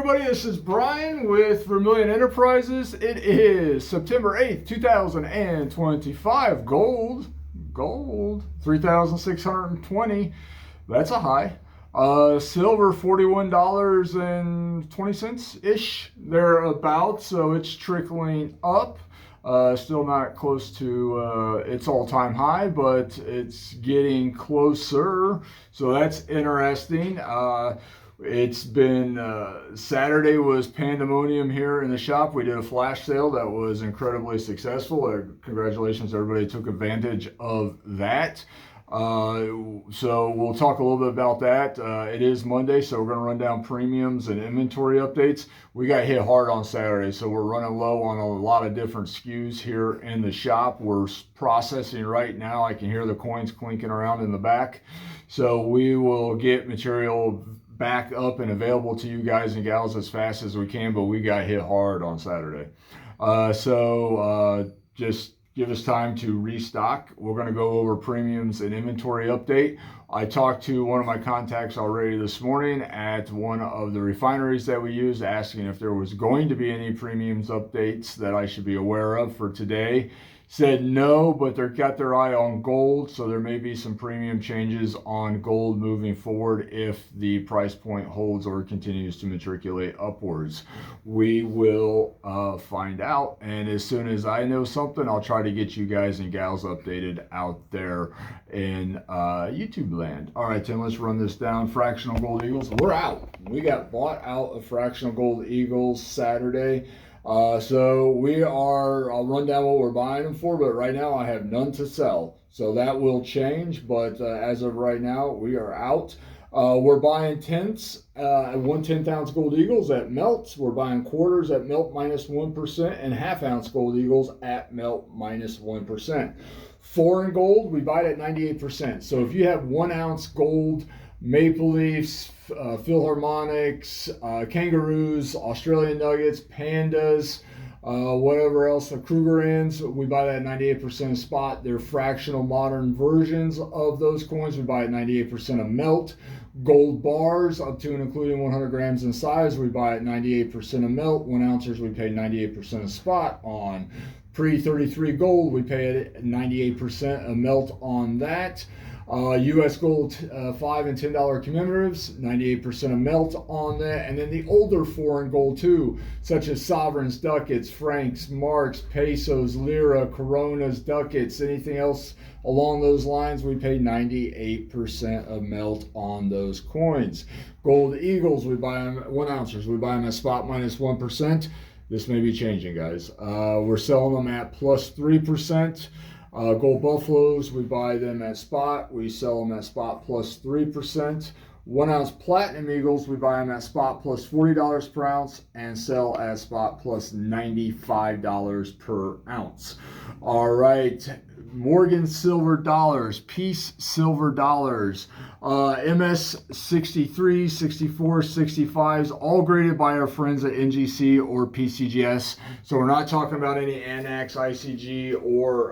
everybody, this is Brian with Vermillion Enterprises. It is September 8th, 2025. Gold, 3,620. That's a high. Silver, $41.20-ish, thereabouts, so it's trickling up. Still not close to its all-time high, but it's getting closer, so that's interesting. It's been Saturday was pandemonium here in the shop. We did a flash sale that was incredibly successful. Congratulations to everybody who took advantage of that. So we'll talk a little bit about that. It is Monday, so we're going to run down premiums and inventory updates. We got hit hard on Saturday, so we're running low on a lot of different SKUs here in the shop. We're processing right now. I can hear the coins clinking around in the back. So we will get material back up and available to you guys and gals as fast as we can, but we got hit hard on Saturday. Just give us time to restock. We're going to go over premiums and inventory update. I talked to one of my contacts already this morning at one of the refineries that we use, asking if there was going to be any premiums updates that I should be aware of for today. Said no, but they've got their eye on gold, so there may be some premium changes on gold moving forward if the price point holds or continues to matriculate upwards. We will find out, and as soon as I know something, I'll try to get you guys and gals updated out there in YouTube land. All right, Tim, let's run this down. Fractional gold eagles, we're out. We got bought out of fractional gold eagles Saturday. So I'll run down what we're buying them for, but right now I have none to sell. So that will change, but as of right now, we are out. We're buying tenths, 1/10 ounce gold eagles at melt. We're buying quarters at melt -1% and half ounce gold eagles at melt -1%. Foreign gold, we buy it at 98%. So if you have 1 ounce gold, Maple Leafs, Philharmonics, Kangaroos, Australian Nuggets, Pandas, whatever else, the Krugerrands, we buy that at 98% spot. They're fractional modern versions of those coins. We buy at 98% of melt. Gold bars up to and including 100 grams in size, we buy at 98% of melt. 1 ounces, we pay 98% of spot on. Pre-33 gold, we pay at 98% of melt on that. U.S. gold $5 and $10 commemoratives, 98% of melt on that. And then the older foreign gold too, such as sovereigns, ducats, francs, marks, pesos, lira, coronas, ducats, anything else along those lines, we pay 98% of melt on those coins. Gold eagles, we buy them 1 ounces, we buy them at spot -1%. This may be changing, guys. We're selling them at +3%. Gold buffaloes, we buy them at spot. We sell them at spot +3%. 1 ounce platinum eagles, we buy them at spot +$40 per ounce and sell at spot +$95 per ounce. All right. Morgan silver dollars, piece silver dollars, MS 63, 64, 65s, all graded by our friends at NGC or PCGS. So we're not talking about any Annex, ICG, or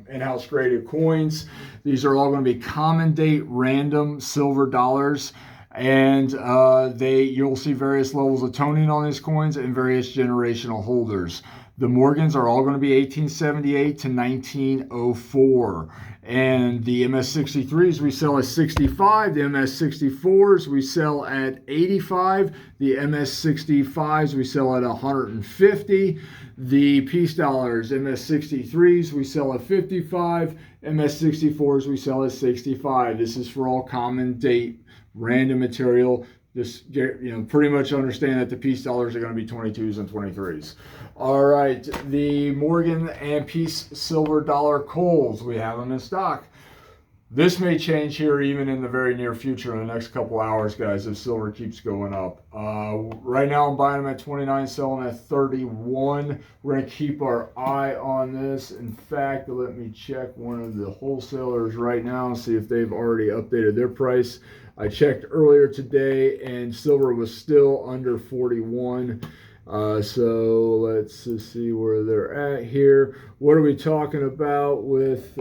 in-house graded coins. These are all going to be common date random silver dollars. And you'll see various levels of toning on these coins and various generational holders. The Morgans are all going to be 1878 to 1904. And the MS63s we sell at 65. The MS64s we sell at 85. The MS65s we sell at 150. The piece dollars, MS63s we sell at 55. MS64s we sell at 65. This is for all common date random material. Just pretty much understand that the piece dollars are going to be 22s and 23s. All right, the Morgan and piece silver dollar coals, we have them in stock. This may change here even in the very near future in the next couple hours, guys, if silver keeps going up. Right now I'm buying them at 29, selling at 31. We're going to keep our eye on this. In fact, let me check one of the wholesalers right now and see if they've already updated their price. I checked earlier today and silver was still under 41. So let's just see where they're at here. What are we talking about with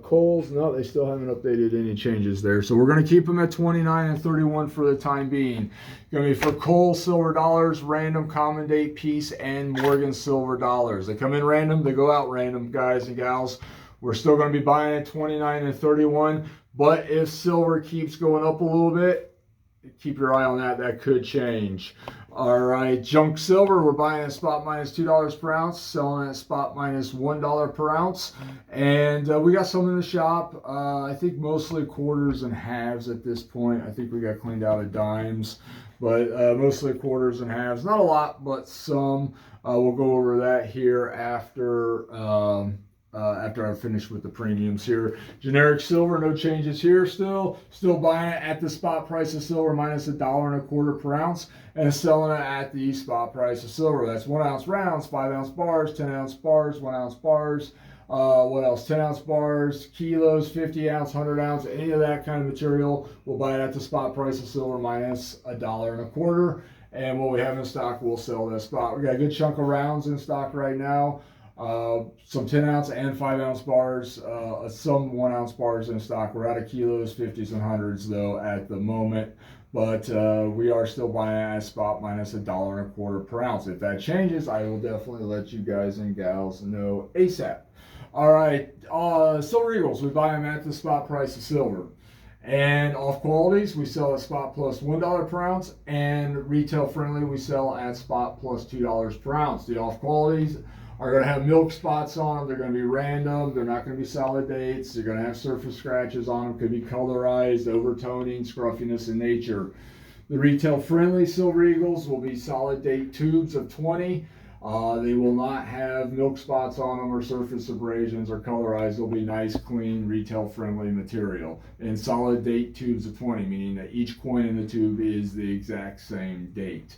coals? No, they still haven't updated any changes there. So we're going to keep them at 29 and 31 for the time being. Going to be for coal, silver dollars, random, common date, piece, and Morgan silver dollars. They come in random, they go out random, guys and gals. We're still going to be buying at 29 and 31. But if silver keeps going up a little bit, keep your eye on that. That could change. All right, junk silver, we're buying at spot minus $2 per ounce, selling at spot minus $1 per ounce. And we got some in the shop. I think mostly quarters and halves at this point. I think we got cleaned out of dimes, but mostly quarters and halves. Not a lot, but some. We'll go over that here after I finish with the premiums here. Generic silver, no changes here still. Still buying it at the spot price of silver minus $1.25 per ounce, and selling it at the spot price of silver. That's 1 ounce rounds, 5 ounce bars, 10 ounce bars, 1 ounce bars. What else? 10 ounce bars, kilos, 50 ounce, 100 ounce, any of that kind of material. We'll buy it at the spot price of silver minus $1.25. And what we have in stock, we'll sell that spot. We got a good chunk of rounds in stock right now. Some 10 ounce and 5 ounce bars, some 1 ounce bars in stock. We're out of kilos, 50s, and 100s though at the moment, but we are still buying at spot minus $1.25 per ounce. If that changes, I will definitely let you guys and gals know ASAP. All right, Silver Eagles, we buy them at the spot price of silver. And off qualities, we sell at spot plus $1 per ounce, and retail friendly, we sell at spot plus $2 per ounce. The off qualities are going to have milk spots on them. They're going to be random. They're not going to be solid dates. They're going to have surface scratches on them. Could be colorized, overtoning, scruffiness in nature. The retail friendly Silver Eagles will be solid date tubes of 20. They will not have milk spots on them or surface abrasions or colorized. They'll be nice, clean, retail friendly material. And solid date tubes of 20, meaning that each coin in the tube is the exact same date.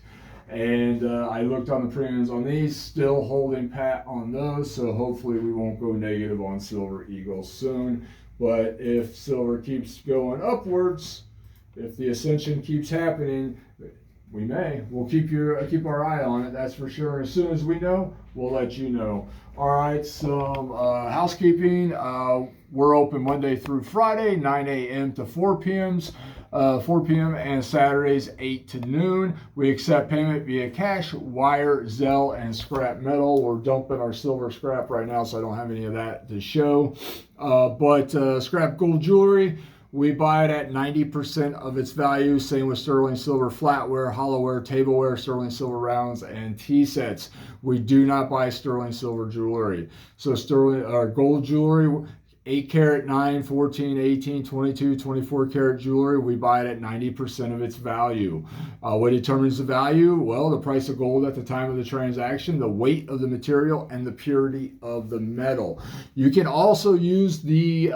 And I looked on the premiums on these, still holding pat on those, so hopefully we won't go negative on Silver Eagles soon. But if silver keeps going upwards, if the ascension keeps happening, we may. We'll keep our eye on it, that's for sure. As soon as we know, we'll let you know. All right, some housekeeping. We're open Monday through Friday, 9 a.m. to 4 p.m. 4 p.m. and Saturdays 8 to noon. We accept payment via cash, wire, Zelle, and scrap metal. We're dumping our silver scrap right now, so I don't have any of that to show. But scrap gold jewelry, we buy it at 90% of its value. Same with sterling silver flatware, hollowware, tableware, sterling silver rounds, and tea sets. We do not buy sterling silver jewelry. So sterling or gold jewelry, 8 karat, 9, 14, 18, 22, 24 karat jewelry, we buy it at 90% of its value. What determines the value? Well, the price of gold at the time of the transaction, the weight of the material, and the purity of the metal. You can also use the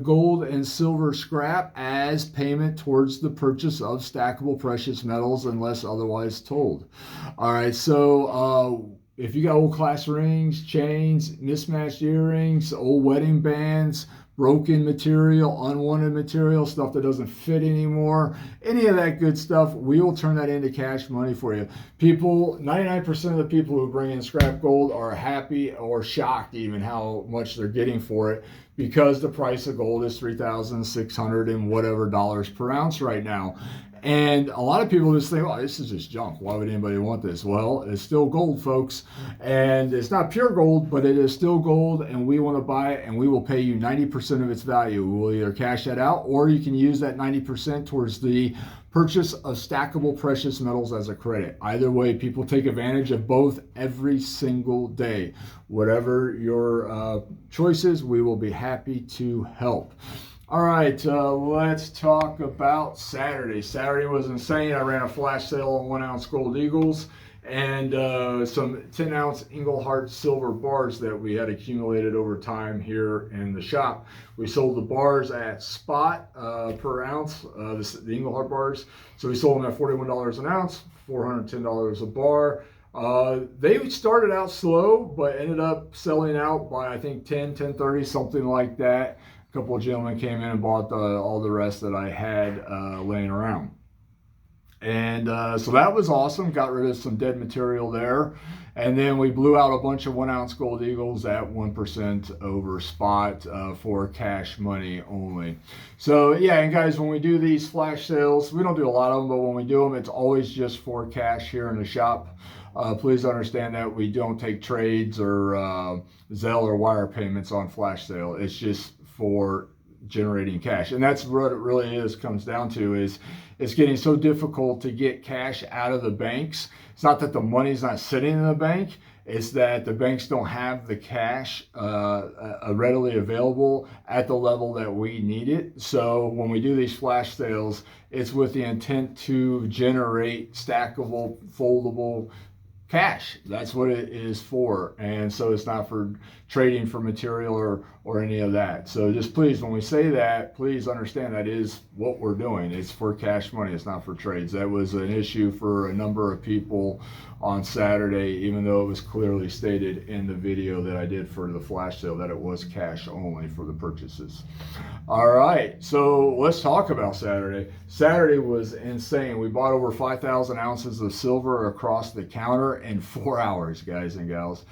gold and silver scrap as payment towards the purchase of stackable precious metals unless otherwise told. All right, so if you got old class rings, chains, mismatched earrings, old wedding bands, broken material, unwanted material, stuff that doesn't fit anymore, any of that good stuff, we will turn that into cash money for you. People, 99% of the people who bring in scrap gold are happy or shocked even how much they're getting for it, because the price of gold is $3,600 and whatever dollars per ounce right now. And a lot of people just think, oh, this is just junk. Why would anybody want this? Well, it's still gold, folks. And it's not pure gold, but it is still gold, and we want to buy it, and we will pay you 90% of its value. We will either cash that out, or you can use that 90% towards the purchase of stackable precious metals as a credit. Either way, people take advantage of both every single day. Whatever your choice is, we will be happy to help. All right, let's talk about Saturday. Saturday was insane. I ran a flash sale on 1 ounce gold eagles and some 10 ounce Engelhart silver bars that we had accumulated over time here in the shop. We sold the bars at spot per ounce, the Engelhart bars. So we sold them at $41 an ounce, $410 a bar. They started out slow, but ended up selling out by I think 10:30, something like that. A couple of gentlemen came in and bought all the rest that I had laying around. And so that was awesome. Got rid of some dead material there. And then we blew out a bunch of 1 ounce gold eagles at 1% over spot for cash money only. So yeah, and guys, when we do these flash sales, we don't do a lot of them, but when we do them, it's always just for cash here in the shop. Please understand that we don't take trades or Zelle or wire payments on flash sale. It's just for generating cash. And that's what it really comes down to, is it's getting so difficult to get cash out of the banks. It's not that the money's not sitting in the bank, it's that the banks don't have the cash readily available at the level that we need it. So when we do these flash sales, it's with the intent to generate stackable, foldable cash. That's what it is for. And so it's not for trading for material or any of that. So just please, when we say that, please understand that is what we're doing. It's for cash money. It's not for trades. That was an issue for a number of people on Saturday, even though it was clearly stated in the video that I did for the flash sale that it was cash only for the purchases. All right, so let's talk about Saturday. Saturday was insane. We bought over 5,000 ounces of silver across the counter in 4 hours, guys and gals.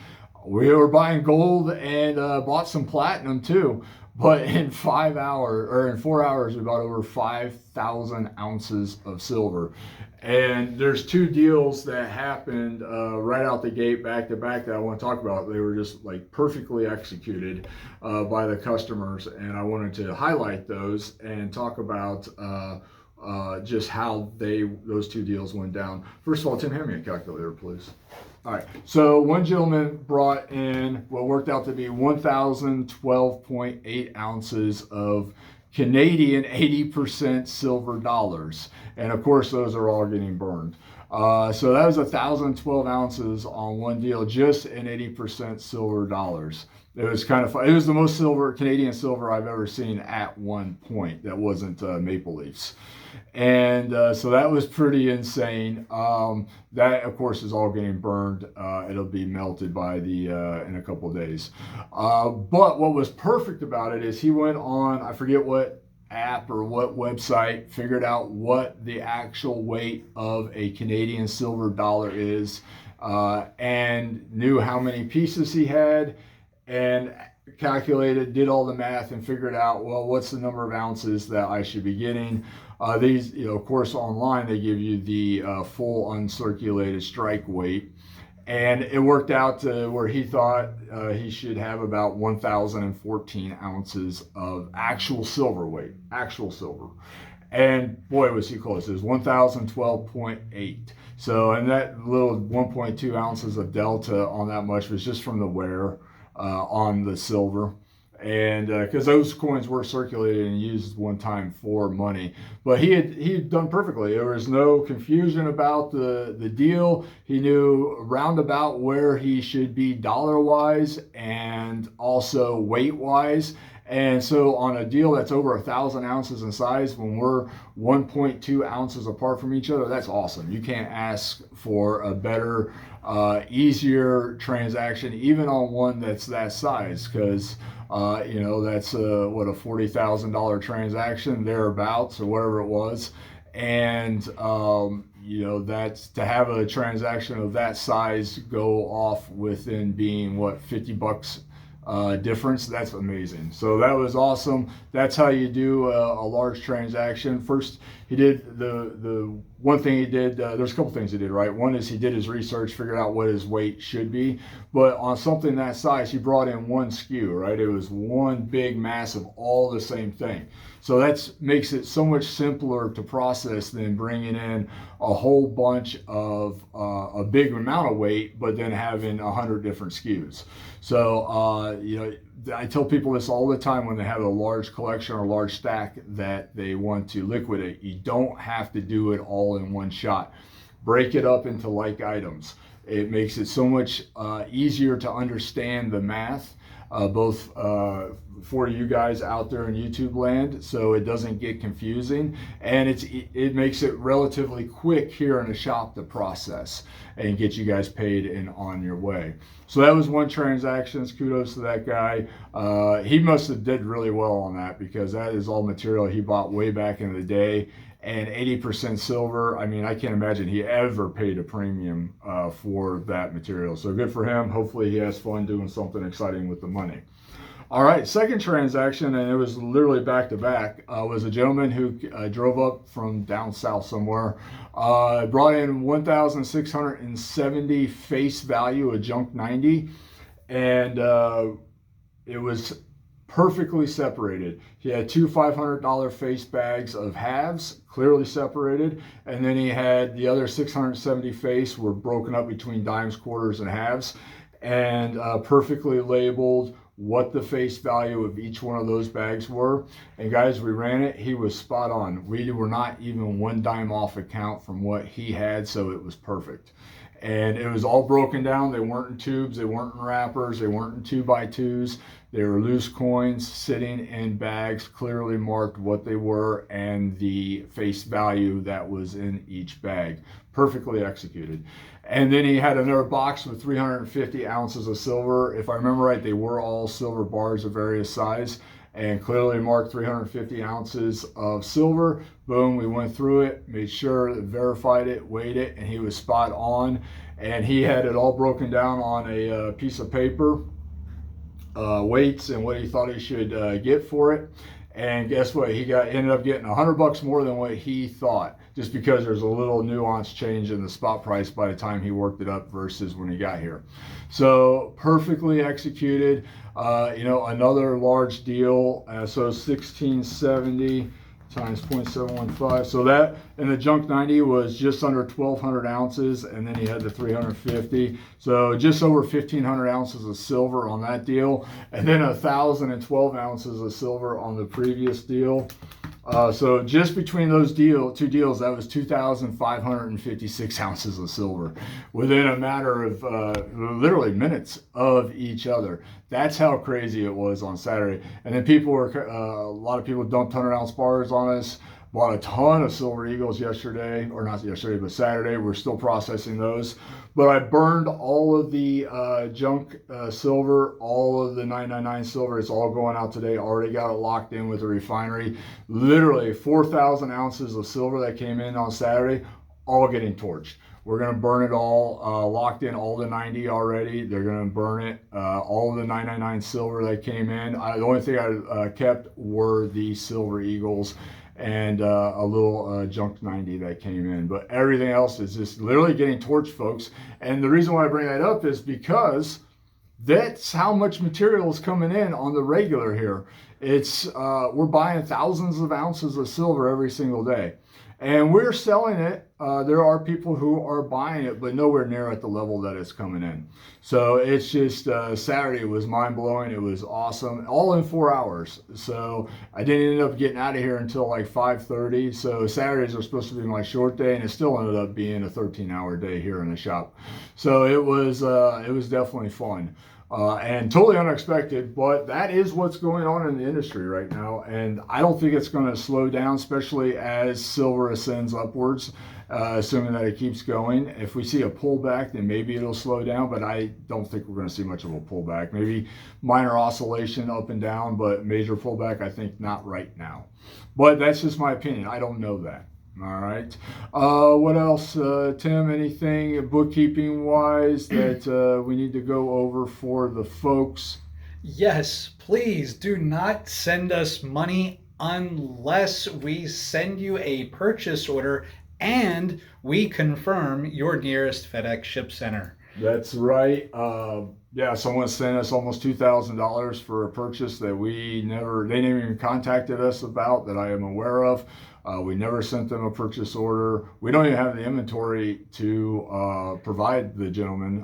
We were buying gold and bought some platinum too, but in 4 hours, we bought over 5,000 ounces of silver. And there's two deals that happened right out the gate, back to back, that I want to talk about. They were just like perfectly executed by the customers, and I wanted to highlight those and talk about just how those two deals went down. First of all, Tim, hand me a calculator, please. All right, so one gentleman brought in what worked out to be 1,012.8 ounces of Canadian 80% silver dollars. And of course, those are all getting burned. So that was 1,012 ounces on one deal, just in 80% silver dollars. It was kind of fun. It was the most Canadian silver I've ever seen at one point that wasn't Maple Leafs. And so that was pretty insane. That, of course, is all getting burned. It'll be melted in a couple of days. But what was perfect about it is he went on, I forget what app or what website, figured out what the actual weight of a Canadian silver dollar is, and knew how many pieces he had, and calculated, did all the math, and figured out, well, what's the number of ounces that I should be getting. These, of course, online, they give you the full uncirculated strike weight. And it worked out to where he thought he should have about 1,014 ounces of actual silver weight, actual silver. And boy, was he close. It was 1,012.8. So, and that little 1.2 ounces of delta on that much was just from the wear on the silver. And because those coins were circulated and used one time for money, but he had done perfectly. There was no confusion about the deal. He knew roundabout where he should be dollar wise and also weight wise. And so on a deal that's over 1,000 ounces in size, when we're 1.2 ounces apart from each other, that's awesome. You can't ask for a better, easier transaction, even on one that's that size, because that's what, a $40,000 transaction thereabouts, or whatever it was. And that's, to have a transaction of that size go off within being what, $50 difference, that's amazing. So that was awesome. That's how you do a large transaction. First, he did the one thing he did, there's a couple things he did right. One is he did his research, figured out what his weight should be. But on something that size, he brought in one SKU, right? It was one big mass of all the same thing. So that makes it so much simpler to process than bringing in a whole bunch of a big amount of weight, but then having 100 different SKUs. So, I tell people this all the time when they have a large collection or a large stack that they want to liquidate. You don't have to do it all in one shot. Break it up into like items. It makes it so much easier to understand the math, both for you guys out there in YouTube land, so it doesn't get confusing, and it makes it relatively quick here in the shop to process and get you guys paid and on your way. So that was one transaction. Kudos to that guy. He must have did really well on that, because that is all material he bought way back in the day, and 80% silver. I mean, I can't imagine he ever paid a premium for that material. So good for him. Hopefully he has fun doing something exciting with the money. All right, second transaction, and it was literally back to back, was a gentleman who drove up from down south somewhere, brought in 1,670 face value of junk 90, and it was perfectly separated. He had two $500 face bags of halves, clearly separated, and then he had the other 670 face were broken up between dimes, quarters, and halves, and perfectly labeled what the face value of each one of those bags were. And guys, we ran it. He was spot on. We were not even one dime off account from what he had, so it was perfect. And it was all broken down. They weren't in tubes, they weren't in wrappers, they weren't in 2x2s. They were loose coins sitting in bags, clearly marked what they were and the face value that was in each bag. Perfectly executed. And then he had another box with 350 ounces of silver. If I remember right, they were all silver bars of various size, and clearly marked 350 ounces of silver. Boom, we went through it, made sure, verified it, weighed it, and he was spot on. And he had it all broken down on a piece of paper, weights and what he thought he should get for it. And guess what? He ended up getting $100 more than what he thought, just because there's a little nuance change in the spot price by the time he worked it up versus when he got here. So perfectly executed. Another large deal. So 1670 times 0.715. So that in the junk 90 was just under 1,200 ounces, and then he had the 350. So just over 1,500 ounces of silver on that deal, and then 1,012 ounces of silver on the previous deal. So just between those two deals, that was 2,556 ounces of silver within a matter of literally minutes of each other. That's how crazy it was on Saturday. And then a lot of people dumped 100-ounce bars on us. Bought a ton of Silver Eagles yesterday, or not yesterday, but Saturday. We're still processing those. But I burned all of the junk silver, all of the 999 silver. It's all going out today. Already got it locked in with the refinery. Literally 4,000 ounces of silver that came in on Saturday, all getting torched. We're going to burn it all, locked in all the 90 already. They're going to burn it. All of the 999 silver that came in. The only thing I kept were the Silver Eagles and a little junk 90 that came in. But everything else is just literally getting torched, folks. And the reason why I bring that up is because that's how much material is coming in on the regular here. We're buying thousands of ounces of silver every single day. And we're selling it. There are people who are buying it, but nowhere near at the level that it's coming in. So it's just, Saturday was mind-blowing. It was awesome, all in 4 hours. So I didn't end up getting out of here until like 5:30. So Saturdays are supposed to be my short day, and it still ended up being a 13-hour day here in the shop. So it was definitely fun. And totally unexpected, but that is what's going on in the industry right now. And I don't think it's going to slow down, especially as silver ascends upwards, assuming that it keeps going. If we see a pullback, then maybe it'll slow down, but I don't think we're going to see much of a pullback. Maybe minor oscillation up and down, but major pullback, I think not right now. But that's just my opinion. I don't know that. All right. What else, Tim? Anything bookkeeping wise that we need to go over for the folks? Yes, please do not send us money unless we send you a purchase order and we confirm your nearest FedEx ship center. That's right. Yeah, someone sent us almost $2,000 for a purchase that they never even contacted us about, that I am aware of. We never sent them a purchase order. We don't even have the inventory to provide the gentleman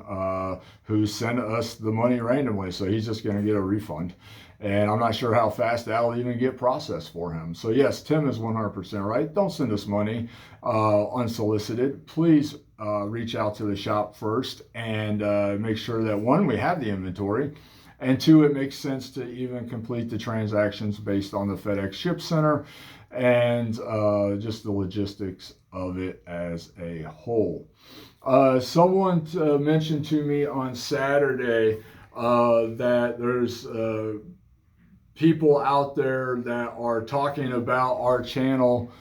who sent us the money randomly. So he's just going to get a refund. And I'm not sure how fast that'll even get processed for him. So yes, Tim is 100% right. Don't send us money unsolicited. Please reach out to the shop first and make sure that, one, we have the inventory, and two, it makes sense to even complete the transactions based on the FedEx ship center and just the logistics of it as a whole. Someone mentioned to me on Saturday that there's people out there that are talking about our channel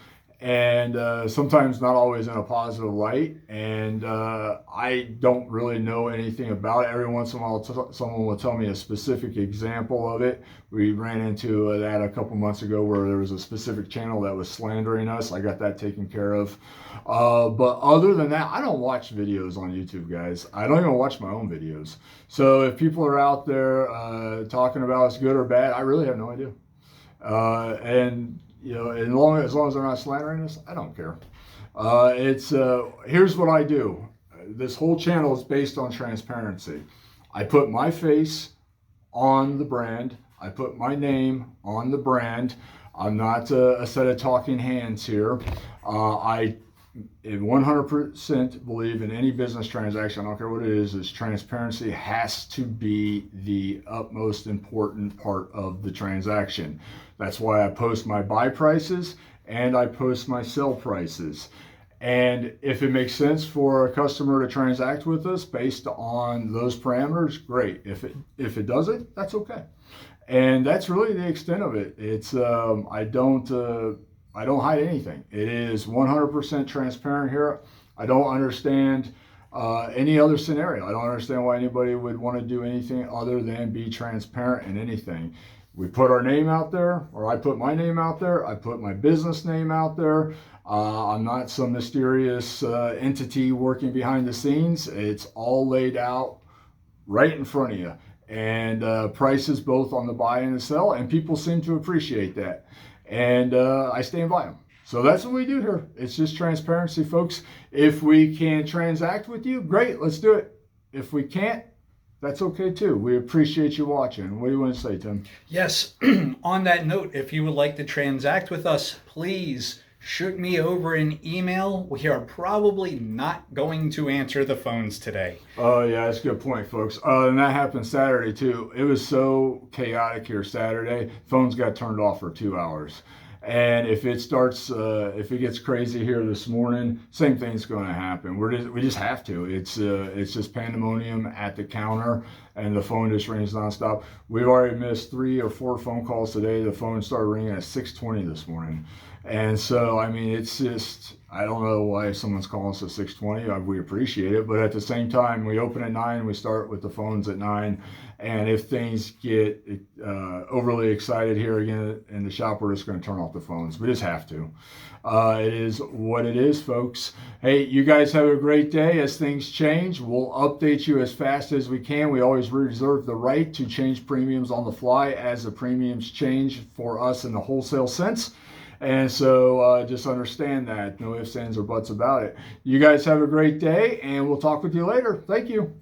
and sometimes not always in a positive light. And I don't really know anything about it. Every once in a while, someone will tell me a specific example of it. We ran into that a couple months ago where there was a specific channel that was slandering us. I got that taken care of. But other than that, I don't watch videos on YouTube, guys. I don't even watch my own videos. So if people are out there talking about it's good or bad, I really have no idea. And you know, as long as they're not slandering us, I don't care. Here's what I do. This whole channel is based on transparency. I put my face on the brand. I put my name on the brand. I'm not a set of talking hands here. I 100% believe in any business transaction, I don't care what it is transparency has to be the utmost important part of the transaction. That's why I post my buy prices and I post my sell prices. And if it makes sense for a customer to transact with us based on those parameters, great. If it doesn't, that's okay. And that's really the extent of it. It's I don't hide anything. It is 100% transparent here. I don't understand any other scenario. I don't understand why anybody would want to do anything other than be transparent in anything. We put our name out there, or I put my name out there. I put my business name out there. I'm not some mysterious entity working behind the scenes. It's all laid out right in front of you. And prices both on the buy and the sell, and people seem to appreciate that. And I stand by them. So that's what we do here. It's just transparency, folks. If we can transact with you, great, let's do it. If we can't, that's okay too. We appreciate you watching. What do you want to say, Tim? Yes, on that note, if you would like to transact with us, please shoot me over an email. We are probably not going to answer the phones today. Oh, yeah, that's a good point, folks. And that happened Saturday, too. It was so chaotic here Saturday. Phones got turned off for 2 hours. And if it gets crazy here this morning, same thing's going to happen. We just have to. It's just pandemonium at the counter, and the phone just rings nonstop. We've already missed 3 or 4 phone calls today. The phone started ringing at 6:20 this morning. And so, I mean, it's just, I don't know why someone's calling us at 6:20. We appreciate it. But at the same time, we open at 9, we start with the phones at 9. And if things get overly excited here again in the shop, we're just going to turn off the phones. We just have to. It is what it is, folks. Hey, you guys have a great day. As things change, we'll update you as fast as we can. We always reserve the right to change premiums on the fly as the premiums change for us in the wholesale sense. And so just understand that. No ifs, ands, or buts about it. You guys have a great day, and we'll talk with you later. Thank you.